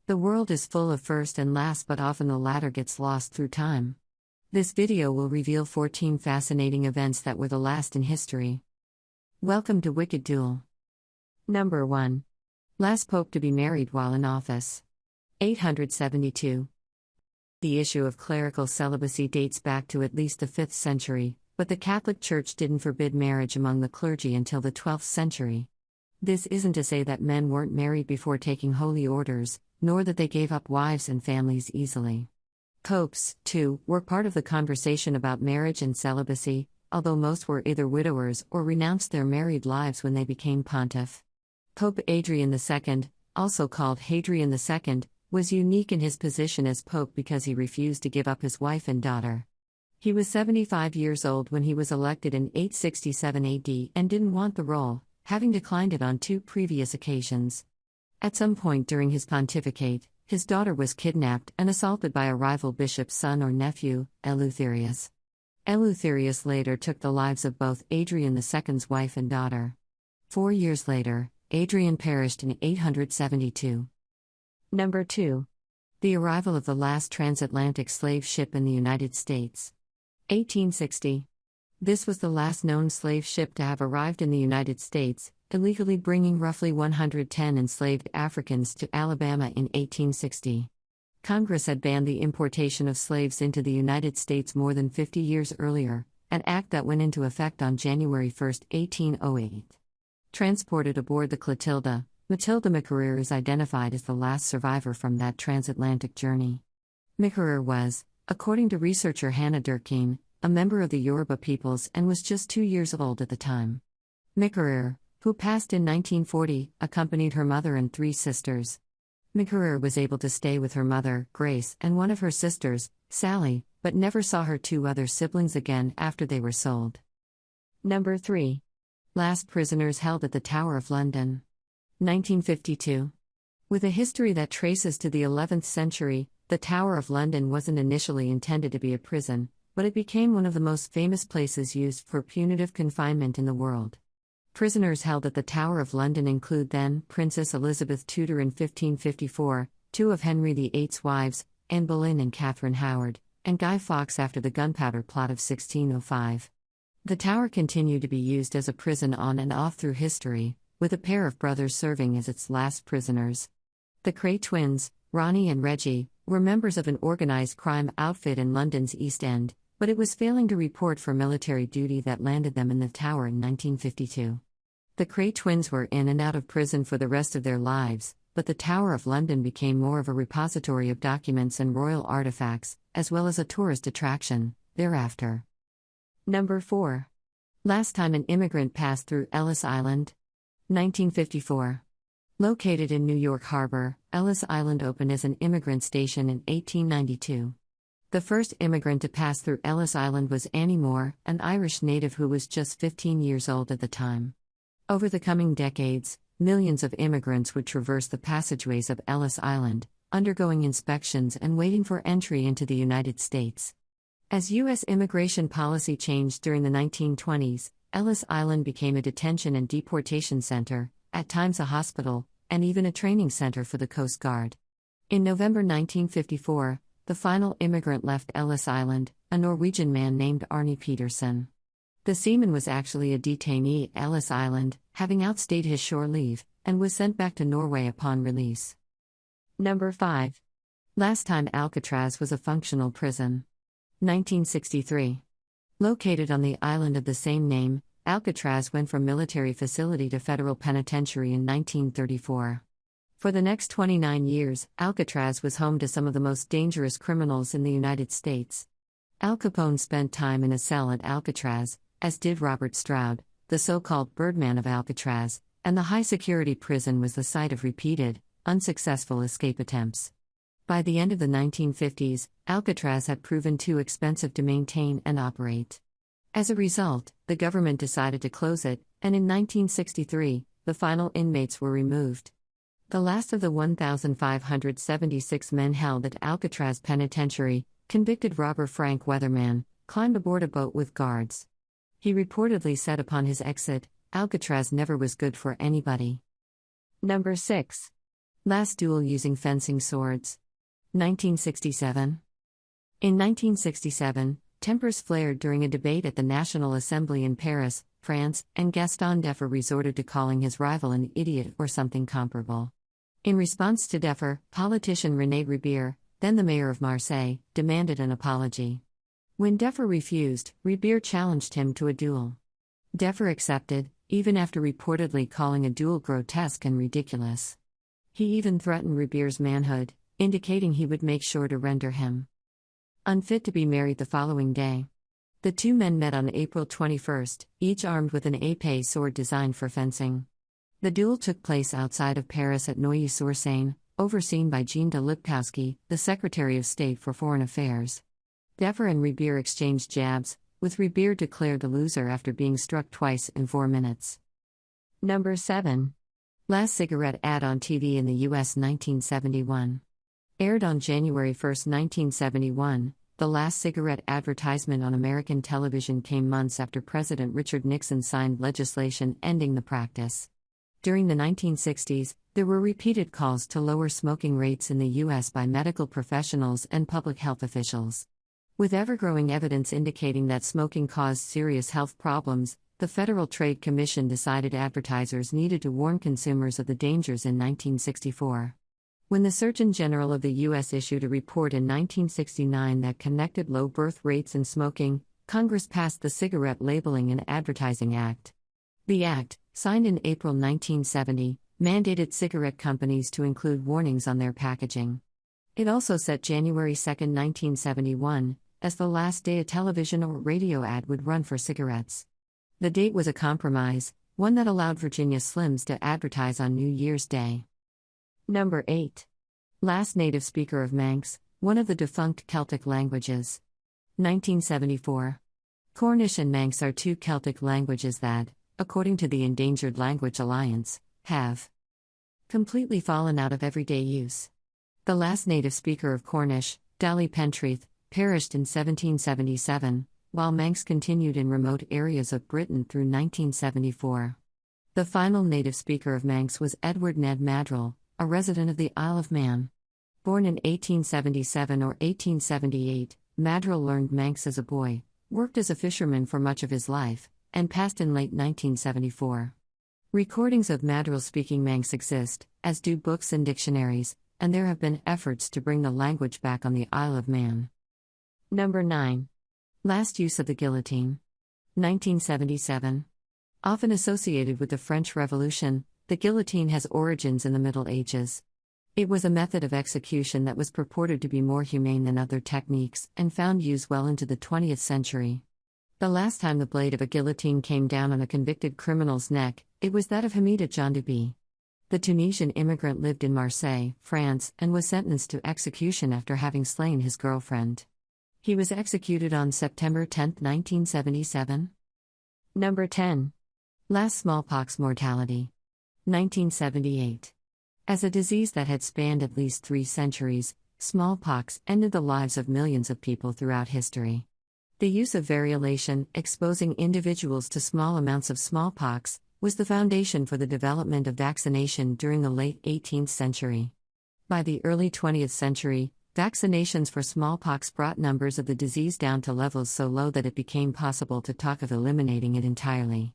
The world is full of first and last, but often the latter gets lost through time. This video will reveal 14 fascinating events that were the last in history. Welcome to Wicked Duel. Number 1. Last Pope to be married while in office. 872. The issue of clerical celibacy dates back to at least the 5th century, but the Catholic Church didn't forbid marriage among the clergy until the 12th century. This isn't to say that men weren't married before taking holy orders, nor that they gave up wives and families easily. Popes, too, were part of the conversation about marriage and celibacy, although most were either widowers or renounced their married lives when they became pontiff. Pope Adrian II, also called Hadrian II, was unique in his position as pope because he refused to give up his wife and daughter. He was 75 years old when he was elected in 867 AD and didn't want the role, having declined it on 2 previous occasions. At some point during his pontificate, his daughter was kidnapped and assaulted by a rival bishop's son or nephew, Eleutherius. Eleutherius later took the lives of both Adrian II's wife and daughter. 4 years later, Adrian perished in 872. Number 2. The arrival of the last transatlantic slave ship in the United States. 1860. This was the last known slave ship to have arrived in the United States, illegally bringing roughly 110 enslaved Africans to Alabama in 1860. Congress had banned the importation of slaves into the United States more than 50 years earlier, an act that went into effect on January 1, 1808. Transported aboard the Clotilda, Matilda McCrear is identified as the last survivor from that transatlantic journey. McCrear was, according to researcher Hannah Durkheim, a member of the Yoruba peoples and was just 2 years old at the time. McCrear, who passed in 1940, accompanied her mother and 3 sisters. McCrear was able to stay with her mother, Grace, and one of her sisters, Sally, but never saw her 2 other siblings again after they were sold. Number 3. Last prisoners held at the Tower of London. 1952. With a history that traces to the 11th century, the Tower of London wasn't initially intended to be a prison, but it became one of the most famous places used for punitive confinement in the world. Prisoners held at the Tower of London include then Princess Elizabeth Tudor in 1554, 2 of Henry VIII's wives, Anne Boleyn and Catherine Howard, and Guy Fawkes after the Gunpowder Plot of 1605. The tower continued to be used as a prison on and off through history, with a pair of brothers serving as its last prisoners. The Kray twins, Ronnie and Reggie, were members of an organized crime outfit in London's East End, but it was failing to report for military duty that landed them in the tower in 1952. The Kray twins were in and out of prison for the rest of their lives, but the Tower of London became more of a repository of documents and royal artifacts, as well as a tourist attraction, thereafter. Number 4. Last time an immigrant passed through Ellis Island. 1954. Located in New York Harbor, Ellis Island opened as an immigrant station in 1892. The first immigrant to pass through Ellis Island was Annie Moore, an Irish native who was just 15 years old at the time. Over the coming decades, millions of immigrants would traverse the passageways of Ellis Island, undergoing inspections and waiting for entry into the United States. As U.S. immigration policy changed during the 1920s, Ellis Island became a detention and deportation center, at times a hospital, and even a training center for the Coast Guard. In November 1954, the final immigrant left Ellis Island, a Norwegian man named Arne Peterssen. The seaman was actually a detainee at Ellis Island, having outstayed his shore leave, and was sent back to Norway upon release. Number 5. Last time Alcatraz was a functional prison. 1963. Located on the island of the same name, Alcatraz went from military facility to federal penitentiary in 1934. For the next 29 years, Alcatraz was home to some of the most dangerous criminals in the United States. Al Capone spent time in a cell at Alcatraz, as did Robert Stroud, the so-called Birdman of Alcatraz, and the high-security prison was the site of repeated, unsuccessful escape attempts. By the end of the 1950s, Alcatraz had proven too expensive to maintain and operate. As a result, the government decided to close it, and in 1963, the final inmates were removed. The last of the 1,576 men held at Alcatraz Penitentiary, convicted robber Frank Weatherman, climbed aboard a boat with guards. He reportedly said upon his exit, "Alcatraz never was good for anybody." Number 6. Last duel using fencing swords. 1967. In 1967, tempers flared during a debate at the National Assembly in Paris, France, and Gaston Deffer resorted to calling his rival an idiot or something comparable. In response to Deffer, politician René Ribière, then the mayor of Marseille, demanded an apology. When Deffer refused, Ribière challenged him to a duel. Deffer accepted, even after reportedly calling a duel grotesque and ridiculous. He even threatened Ribière's manhood, indicating he would make sure to render him unfit to be married the following day. The two men met on April 21, each armed with an épée sword designed for fencing. The duel took place outside of Paris at Neuilly-sur-Seine, overseen by Jean de Lipkowski, the Secretary of State for Foreign Affairs. Deffer and Ribière exchanged jabs, with Ribière declared the loser after being struck twice in 4 minutes. Number 7. Last cigarette ad on TV in the U.S. 1971. Aired on January 1, 1971, the last cigarette advertisement on American television came months after President Richard Nixon signed legislation ending the practice. During the 1960s, there were repeated calls to lower smoking rates in the U.S. by medical professionals and public health officials. With ever-growing evidence indicating that smoking caused serious health problems, the Federal Trade Commission decided advertisers needed to warn consumers of the dangers in 1964. When the Surgeon General of the U.S. issued a report in 1969 that connected low birth rates and smoking, Congress passed the Cigarette Labeling and Advertising Act. The act, signed in April 1970, mandated cigarette companies to include warnings on their packaging. It also set January 2, 1971, as the last day a television or radio ad would run for cigarettes. The date was a compromise, one that allowed Virginia Slims to advertise on New Year's Day. Number 8. Last native speaker of Manx, one of the defunct Celtic languages. 1974. Cornish and Manx are two Celtic languages that, according to the Endangered Language Alliance, have completely fallen out of everyday use. The last native speaker of Cornish, Dolly Pentreath, perished in 1777, while Manx continued in remote areas of Britain through 1974. The final native speaker of Manx was Edward Ned Madrill, a resident of the Isle of Man. Born in 1877 or 1878, Madrill learned Manx as a boy, worked as a fisherman for much of his life, and passed in late 1974. Recordings of Madrill speaking Manx exist, as do books and dictionaries, and there have been efforts to bring the language back on the Isle of Man. Number 9. Last use of the guillotine. 1977. Often associated with the French Revolution, the guillotine has origins in the Middle Ages. It was a method of execution that was purported to be more humane than other techniques, and found use well into the 20th century. The last time the blade of a guillotine came down on a convicted criminal's neck, it was that of Hamida Jandubi. The Tunisian immigrant lived in Marseille, France, and was sentenced to execution after having slain his girlfriend. He was executed on September 10, 1977. Number 10. Last smallpox mortality. 1978. As a disease that had spanned at least 3 centuries, smallpox ended the lives of millions of people throughout history. The use of variolation, exposing individuals to small amounts of smallpox, was the foundation for the development of vaccination during the late 18th century. By the early 20th century, vaccinations for smallpox brought numbers of the disease down to levels so low that it became possible to talk of eliminating it entirely.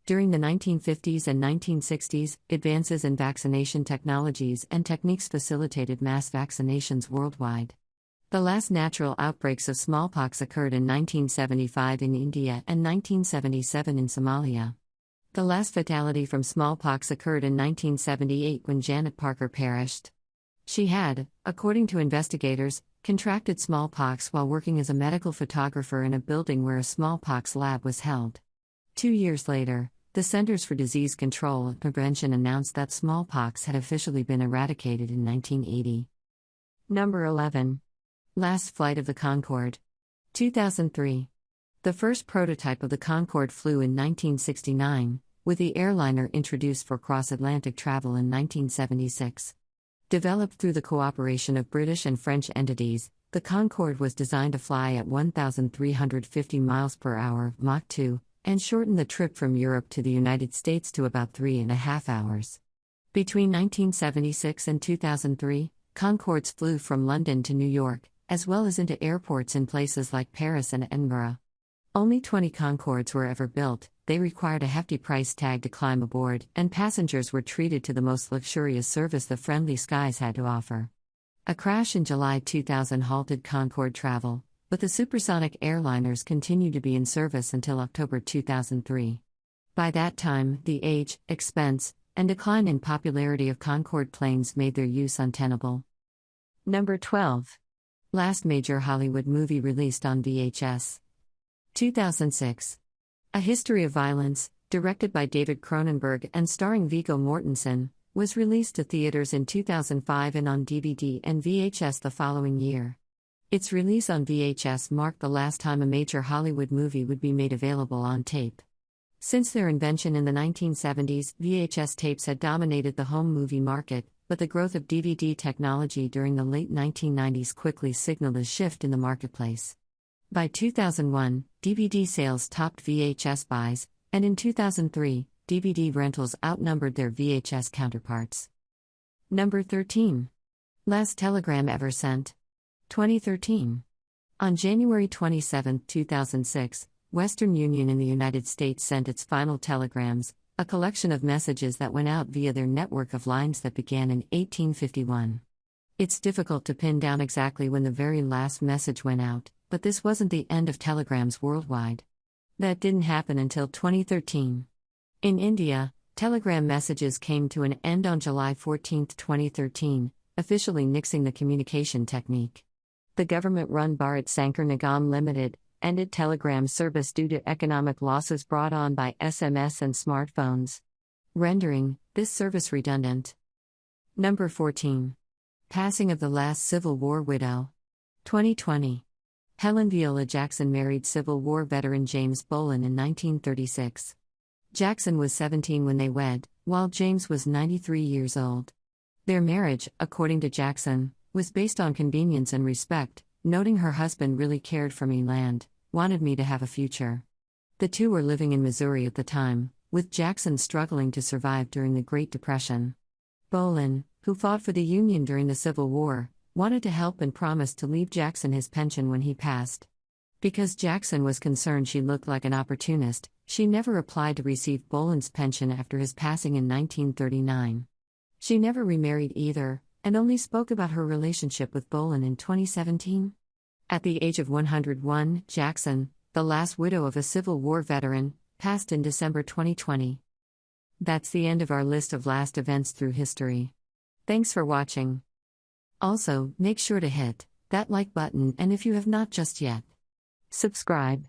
During the 1950s and 1960s, advances in vaccination technologies and techniques facilitated mass vaccinations worldwide. The last natural outbreaks of smallpox occurred in 1975 in India and 1977 in Somalia. The last fatality from smallpox occurred in 1978 when Janet Parker perished. She had, according to investigators, contracted smallpox while working as a medical photographer in a building where a smallpox lab was held. 2 years later, the Centers for Disease Control and Prevention announced that smallpox had officially been eradicated in 1980. Number 11. Last flight of the Concorde. 2003. The first prototype of the Concorde flew in 1969, with the airliner introduced for cross-Atlantic travel in 1976. Developed through the cooperation of British and French entities, the Concorde was designed to fly at 1,350 miles per hour, Mach 2, and shorten the trip from Europe to the United States to about 3.5 hours. Between 1976 and 2003, Concords flew from London to New York, as well as into airports in places like Paris and Edinburgh. Only 20 Concords were ever built, they required a hefty price tag to climb aboard, and passengers were treated to the most luxurious service the friendly skies had to offer. A crash in July 2000 halted Concorde travel, but the supersonic airliners continued to be in service until October 2003. By that time, the age, expense, and decline in popularity of Concorde planes made their use untenable. Number 12. Last major Hollywood movie released on VHS. 2006. A History of Violence, directed by David Cronenberg and starring Viggo Mortensen, was released to theaters in 2005 and on DVD and VHS the following year. Its release on VHS marked the last time a major Hollywood movie would be made available on tape. Since their invention in the 1970s, VHS tapes had dominated the home movie market, but the growth of DVD technology during the late 1990s quickly signaled a shift in the marketplace. By 2001, DVD sales topped VHS buys, and in 2003, DVD rentals outnumbered their VHS counterparts. Number 13. Last telegram ever sent. 2013. On January 27, 2006, Western Union in the United States sent its final telegrams, a collection of messages that went out via their network of lines that began in 1851. It's difficult to pin down exactly when the very last message went out, but this wasn't the end of telegrams worldwide. That didn't happen until 2013. In India, telegram messages came to an end on July 14, 2013, officially nixing the communication technique. The government-run Bharat Sankar Nigam Limited ended telegram service due to economic losses brought on by SMS and smartphones, rendering this service redundant. Number 14. Passing of the last Civil War widow. 2020. Helen Viola Jackson married Civil War veteran James Bolin in 1936. Jackson was 17 when they wed, while James was 93 years old. Their marriage, according to Jackson, was based on convenience and respect, noting her husband really cared for me land, wanted me to have a future. The two were living in Missouri at the time, with Jackson struggling to survive during the Great Depression. Bolin, who fought for the Union during the Civil War, wanted to help and promised to leave Jackson his pension when he passed. Because Jackson was concerned she looked like an opportunist, she never applied to receive Bolin's pension after his passing in 1939. She never remarried either, and only spoke about her relationship with Bolin in 2017. At the age of 101, Jackson, the last widow of a Civil War veteran, passed in December 2020. That's the end of our list of last events through history. Thanks for watching. Also, make sure to hit that like button, and if you have not just yet, subscribe.